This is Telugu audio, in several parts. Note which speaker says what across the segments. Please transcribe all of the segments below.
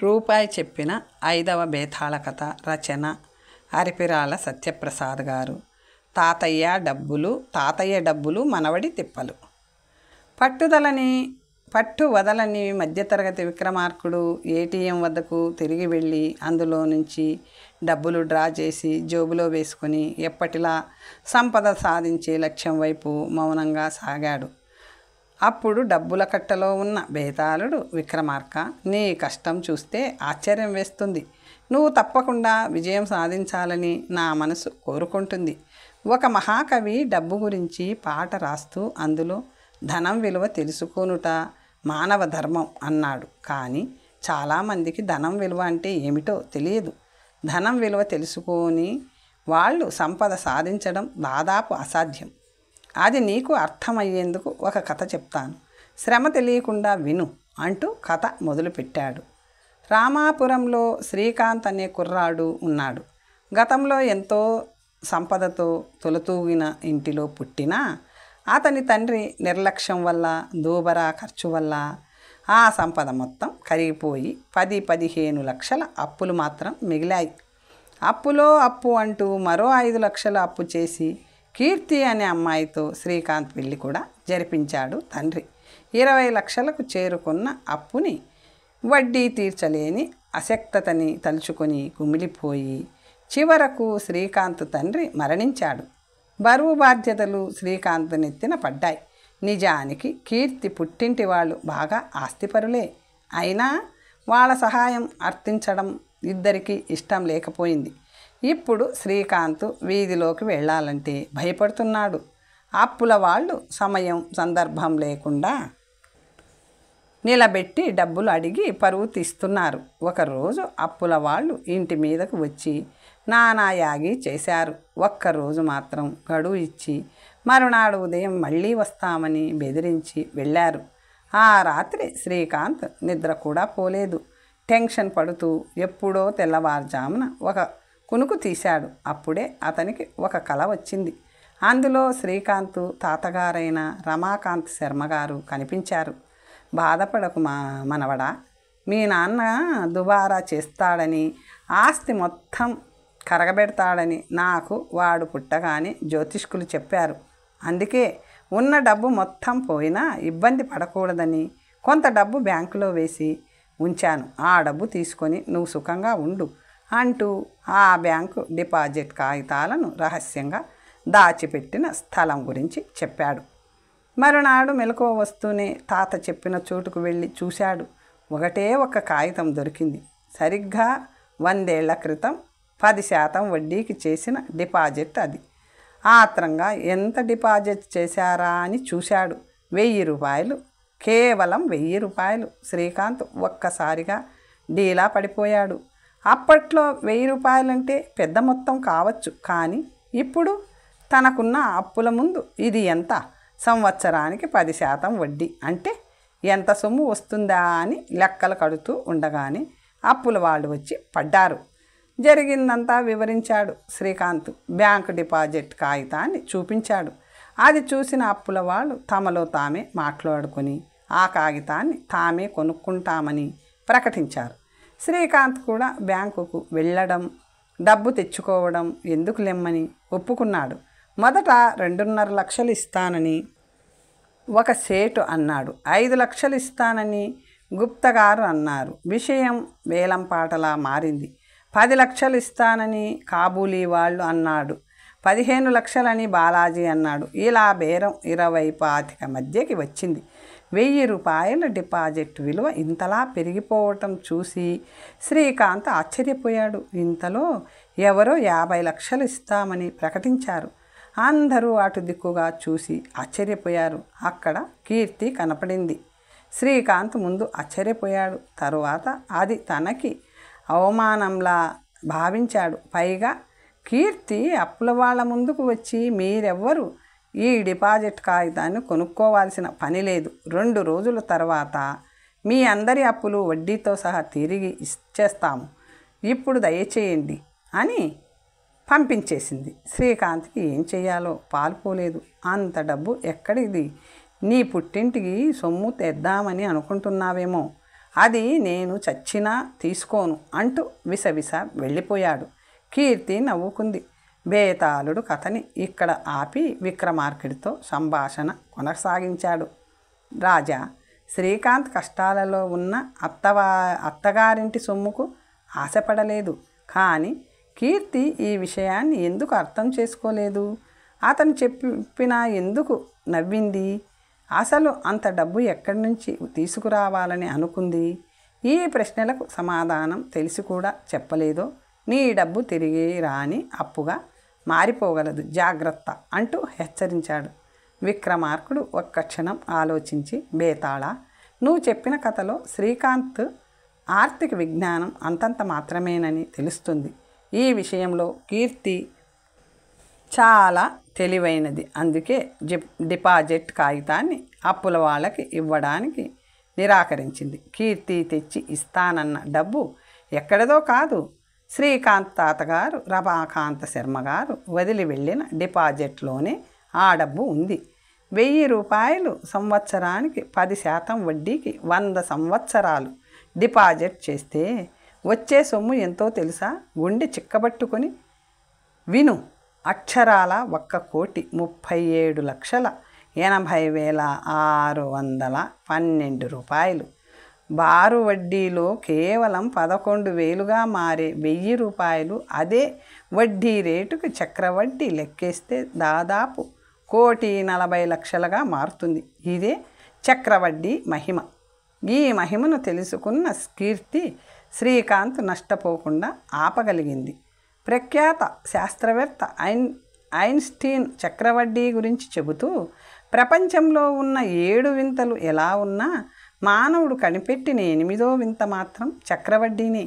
Speaker 1: రూపాయి చెప్పిన 5వ బేతాళ కథ రచన అరిపిరాల సత్యప్రసాద్ గారు. తాతయ్య డబ్బులు మనవడి తిప్పలు. పట్టు వదలని మధ్యతరగతి విక్రమార్కుడు ఏటీఎం వద్దకు తిరిగి వెళ్ళి అందులో నుంచి డబ్బులు డ్రా చేసి జోబులో వేసుకొని ఎప్పటిలా సంపద సాధించే లక్ష్యం వైపు మౌనంగా సాగాడు. అప్పుడు డబ్బుల కట్టలో ఉన్న బేతాళుడు, విక్రమార్క, నీ కష్టం చూస్తే ఆశ్చర్యం వేస్తుంది. నువ్వు తప్పకుండా విజయం సాధించాలని నా మనసు కోరుకుంటుంది. ఒక మహాకవి డబ్బు గురించి పాట రాస్తూ అందులో ధనం విలువ తెలుసుకొనుట మానవ ధర్మం అన్నాడు. కానీ చాలామందికి ధనం విలువ అంటే ఏమిటో తెలియదు. ధనం విలువ తెలుసుకొని వాళ్ళు సంపద సాధించడం దాదాపు అసాధ్యం. అది నీకు అర్థమయ్యేందుకు ఒక కథ చెప్తాను. శ్రమ తెలియకుండా విను అంటూ కథ మొదలుపెట్టాడు. రామాపురంలో శ్రీకాంత్ అనే కుర్రాడు ఉన్నాడు. గతంలో ఎంతో సంపదతో తొలతూగిన ఇంటిలో పుట్టినా అతని తండ్రి నిర్లక్ష్యం వల్ల, దూబరా ఖర్చు వల్ల ఆ సంపద మొత్తం కరిగిపోయి 10-15 లక్షల అప్పులు మాత్రం మిగిలాయి. అప్పులో అప్పు అంటూ మరో 5 లక్షల అప్పు చేసి కీర్తి అనే అమ్మాయితో శ్రీకాంత్ పెళ్లి కూడా జరిపించాడు తండ్రి. 20 లక్షలకు చేరుకున్న అప్పుని వడ్డీ తీర్చలేని అశక్తతని తలుచుకొని కుమిలిపోయి చివరకు శ్రీకాంత్ తండ్రి మరణించాడు. బరువు బాధ్యతలు శ్రీకాంత్ నెత్తిన పడ్డాయి. నిజానికి కీర్తి పుట్టింటి వాళ్ళు బాగా ఆస్తిపరులే. అయినా వాళ్ళ సహాయం అర్థించడం ఇద్దరికీ ఇష్టం లేకపోయింది. ఇప్పుడు శ్రీకాంత్ వీధిలోకి వెళ్ళాలంటే భయపడుతున్నాడు. అప్పుల వాళ్ళు సమయం సందర్భం లేకుండా నిలబెట్టి డబ్బులు అడిగి పరువు తీస్తున్నారు. ఒకరోజు అప్పుల వాళ్ళు ఇంటి మీదకు వచ్చి నానాయాగి చేశారు. ఒక్కరోజు మాత్రం గడువు ఇచ్చి మరునాడు ఉదయం మళ్ళీ వస్తామని బెదిరించి వెళ్ళారు. ఆ రాత్రి శ్రీకాంత్ నిద్ర కూడా పోలేదు. టెన్షన్ పడుతూ ఎప్పుడో తెల్లవారుజామున ఒక కునుకు తీశాడు. అప్పుడే అతనికి ఒక కల వచ్చింది. అందులో శ్రీకాంత్ తాతగారైన రమాకాంత్ శర్మగారు కనిపించారు. బాధపడకు మనవడా, మీ నాన్న దుబారా చేస్తాడని, ఆస్తి మొత్తం కరగబెడతాడని నాకు వాడు పుట్టగానే జ్యోతిష్కులు చెప్పారు. అందుకే ఉన్న డబ్బు మొత్తం పోయినా ఇబ్బంది పడకూడదని కొంత డబ్బు బ్యాంకులో వేసి ఉంచాను. ఆ డబ్బు తీసుకొని నువ్వు సుఖంగా ఉండు అంటూ ఆ బ్యాంకు డిపాజిట్ కాగితాలను రహస్యంగా దాచిపెట్టిన స్థలం గురించి చెప్పాడు. మరునాడు మెలకువ వస్తూనే తాత చెప్పిన చోటుకు వెళ్ళి చూశాడు. ఒకటే ఒక కాగితం దొరికింది. సరిగ్గా 100 ఏళ్ల క్రితం 10% వడ్డీకి చేసిన డిపాజిట్ అది. ఆత్రంగా ఎంత డిపాజిట్ చేశారా అని చూశాడు. 1000 రూపాయలు. కేవలం 1000 రూపాయలు. శ్రీకాంత్ ఒక్కసారిగా డీలా పడిపోయాడు. అప్పట్లో 1000 రూపాయలంటే పెద్ద మొత్తం కావచ్చు. కానీ ఇప్పుడు తనకున్న అప్పుల ముందు ఇది ఎంత? సంవత్సరానికి 10% వడ్డీ అంటే ఎంత సొమ్ము వస్తుందా అని లెక్కలు కడుతూ ఉండగానే అప్పుల వాళ్ళు వచ్చి పడ్డారు. జరిగిందంతా వివరించాడు శ్రీకాంత్. బ్యాంకు డిపాజిట్ కాగితాన్ని చూపించాడు. అది చూసిన అప్పుల వాళ్ళు తమలో తామే మాట్లాడుకొని ఆ కాగితాన్ని తామే కొనుక్కుంటామని ప్రకటించారు. శ్రీకాంత్ కూడా బ్యాంకుకు వెళ్ళడం, డబ్బు తెచ్చుకోవడం ఎందుకు లెమ్మని ఒప్పుకున్నాడు. మొదట 2.5 లక్షలు ఇస్తానని ఒక సేటు అన్నాడు. 5 లక్షలు ఇస్తానని గుప్తగారు అన్నారు. విషయం వేలంపాటలా మారింది. 10 లక్షలు ఇస్తానని కాబూలీ వాళ్ళు అన్నాడు. 15 లక్షలని బాలాజీ అన్నాడు. ఇలా బేరం 20-25 మధ్యకి వచ్చింది. 1000 రూపాయల డిపాజిట్ విలువ ఇంతలా పెరిగిపోవటం చూసి శ్రీకాంత్ ఆశ్చర్యపోయాడు. ఇంతలో ఎవరో 50 లక్షలు ఇస్తామని ప్రకటించారు. అందరూ అటు దిక్కుగా చూసి ఆశ్చర్యపోయారు. అక్కడ కీర్తి కనపడింది. శ్రీకాంత్ ముందు ఆశ్చర్యపోయాడు. తరువాత అది తనకి అవమానంలా భావించాడు. పైగా కీర్తి అప్పుల వాళ్ళ ముందుకు వచ్చి మీరెవ్వరు ఈ డిపాజిట్ కాగితాన్ని కొనుక్కోవాల్సిన పని లేదు. 2 రోజుల తర్వాత మీ అందరి అప్పులు వడ్డీతో సహా తిరిగి ఇచ్చేస్తాము. ఇప్పుడు దయచేయండి అని పంపించేసింది. శ్రీకాంత్కి ఏం చెయ్యాలో పాలుపోలేదు. అంత డబ్బు ఎక్కడిది? నీ పుట్టింటికి సొమ్ము తెద్దామని అనుకుంటున్నావేమో. అది నేను చచ్చినా తీసుకోను అంటూ విసవిస వెళ్ళిపోయాడు. కీర్తి నవ్వుకుంది. బేతాళుడు కథని ఇక్కడ ఆపి విక్రమార్కుడితో సంభాషణ కొనసాగించాడు. రాజా, శ్రీకాంత్ కష్టాలలో ఉన్న అత్తగారింటి సొమ్ముకు ఆశపడలేదు. కానీ కీర్తి ఈ విషయాన్ని ఎందుకు అర్థం చేసుకోలేదు? అతను చెప్పినా ఎందుకు నవ్వింది? అసలు అంత డబ్బు ఎక్కడి నుంచి తీసుకురావాలని అనుకుంది? ఈ ప్రశ్నలకు సమాధానం తెలిసి కూడా చెప్పలేదో నీ డబ్బు తిరిగి రాని అప్పుగా మారిపోగలదు, జాగ్రత్త అంటూ హెచ్చరించాడు. విక్రమార్కుడు ఒక్క క్షణం ఆలోచించి, బేతాళ, నువ్వు చెప్పిన కథలో శ్రీకాంత్ ఆర్థిక విజ్ఞానం అంతంత మాత్రమేనని తెలుస్తుంది. ఈ విషయంలో కీర్తి చాలా తెలివైనది. అందుకే డిపాజిట్ కాగితాన్ని అప్పుల వాళ్ళకి ఇవ్వడానికి నిరాకరించింది. కీర్తి తెచ్చి ఇస్తానన్న డబ్బు ఎక్కడదో కాదు, శ్రీకాంత్ తాతగారు రమాకాంత శర్మ గారు వదిలి వెళ్ళిన డిపాజిట్లోనే ఆ డబ్బు ఉంది. 1000 రూపాయలు సంవత్సరానికి 10% వడ్డీకి 100 సంవత్సరాలు డిపాజిట్ చేస్తే వచ్చే సొమ్ము ఎంతో తెలుసా? గుండె చిక్కబట్టుకొని విను. అక్షరాల 1,37,80,612 రూపాయలు. బారు వడ్డీలో కేవలం 11,000గా మారే 1000 రూపాయలు అదే వడ్డీ రేటుకు చక్రవడ్డీ లెక్కేస్తే దాదాపు 1,40,00,000గా మారుతుంది. ఇదే చక్రవడ్డీ మహిమ. ఈ మహిమను తెలుసుకున్న కీర్తి శ్రీకాంత్ నష్టపోకుండా ఆపగలిగింది. ప్రఖ్యాత శాస్త్రవేత్త ఐన్స్టీన్ చక్రవడ్డీ గురించి చెబుతూ, ప్రపంచంలో ఉన్న 7 వింతలు ఎలా ఉన్నా మానవుడు కనిపెట్టిన 8వ వింత మాత్రం చక్రవడ్డీనే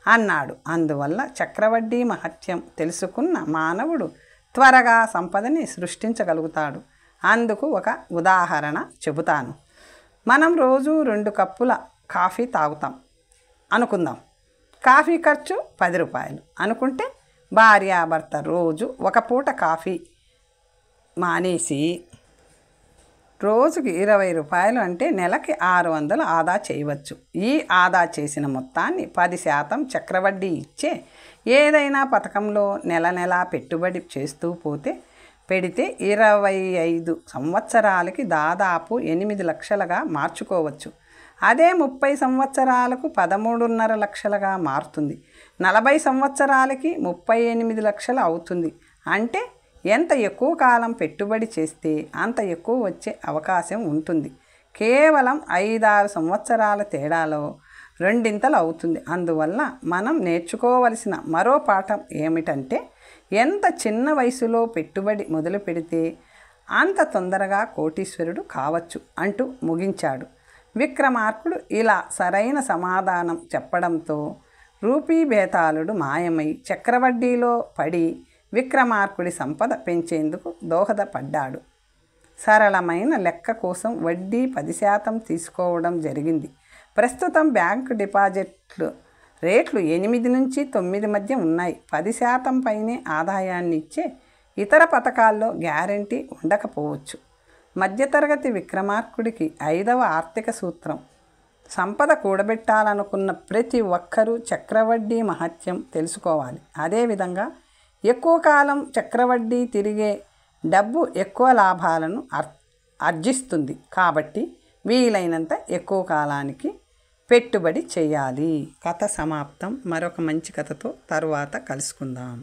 Speaker 1: అన్నాడు. అందువల్ల చక్రవడ్డీ మహత్యం తెలుసుకున్న మానవుడు త్వరగా సంపదని సృష్టించగలుగుతాడు. అందుకు ఒక ఉదాహరణ చెబుతాను. మనం రోజు 2 కప్పుల కాఫీ తాగుతాం అనుకుందాం. కాఫీ ఖర్చు 10 రూపాయలు అనుకుంటే భార్యాభర్త రోజు ఒక పూట కాఫీ మానేసి రోజుకి 20 రూపాయలు అంటే నెలకి 600 ఆదా చేయవచ్చు. ఈ ఆదా చేసిన మొత్తాన్ని 10% చక్రవడ్డీ ఇచ్చే ఏదైనా పథకంలో నెల నెలా పెట్టుబడి చేస్తూ పెడితే 25 సంవత్సరాలకి దాదాపు 8 లక్షలుగా మార్చుకోవచ్చు. అదే 30 సంవత్సరాలకు 13.5 లక్షలుగా మారుతుంది. 40 సంవత్సరాలకి 38 లక్షలు అవుతుంది. అంటే ఎంత ఎక్కువ కాలం పెట్టుబడి చేస్తే అంత ఎక్కువ వచ్చే అవకాశం ఉంటుంది. కేవలం 5-6 సంవత్సరాల తేడాలో రెండింతలు అవుతుంది. అందువల్ల మనం నేర్చుకోవలసిన మరో పాఠం ఏమిటంటే, ఎంత చిన్న వయసులో పెట్టుబడి మొదలు పెడితే అంత తొందరగా కోటీశ్వరుడు కావచ్చు అంటూ ముగించాడు. విక్రమార్కుడు ఇలా సరైన సమాధానం చెప్పడంతో రూపీ బేతాళుడు మాయమై చక్రవడ్డీలో పడి విక్రమార్కుడి సంపద పెంచేందుకు దోహదపడ్డాడు. సరళమైన లెక్క కోసం వడ్డీ 10% తీసుకోవడం జరిగింది. ప్రస్తుతం బ్యాంకు డిపాజిట్లు రేట్లు 8 నుంచి 9 మధ్య ఉన్నాయి. 10% పైనే ఆదాయాన్ని ఇచ్చే ఇతర పథకాల్లో గ్యారంటీ ఉండకపోవచ్చు. మధ్యతరగతి విక్రమార్కుడికి 5వ ఆర్థిక సూత్రం: సంపద కూడబెట్టాలనుకున్న ప్రతి ఒక్కరూ చక్రవడ్డీ మహత్యం తెలుసుకోవాలి. అదేవిధంగా ఎక్కువ కాలం చక్రవడ్డీ తిరిగే డబ్బు ఎక్కువ లాభాలను ఆర్జిస్తుంది. కాబట్టి వీలైనంత ఎక్కువ కాలానికి పెట్టుబడి చేయాలి. కథ సమాప్తం. మరొక మంచి కథతో తరువాత కలుసుకుందాం.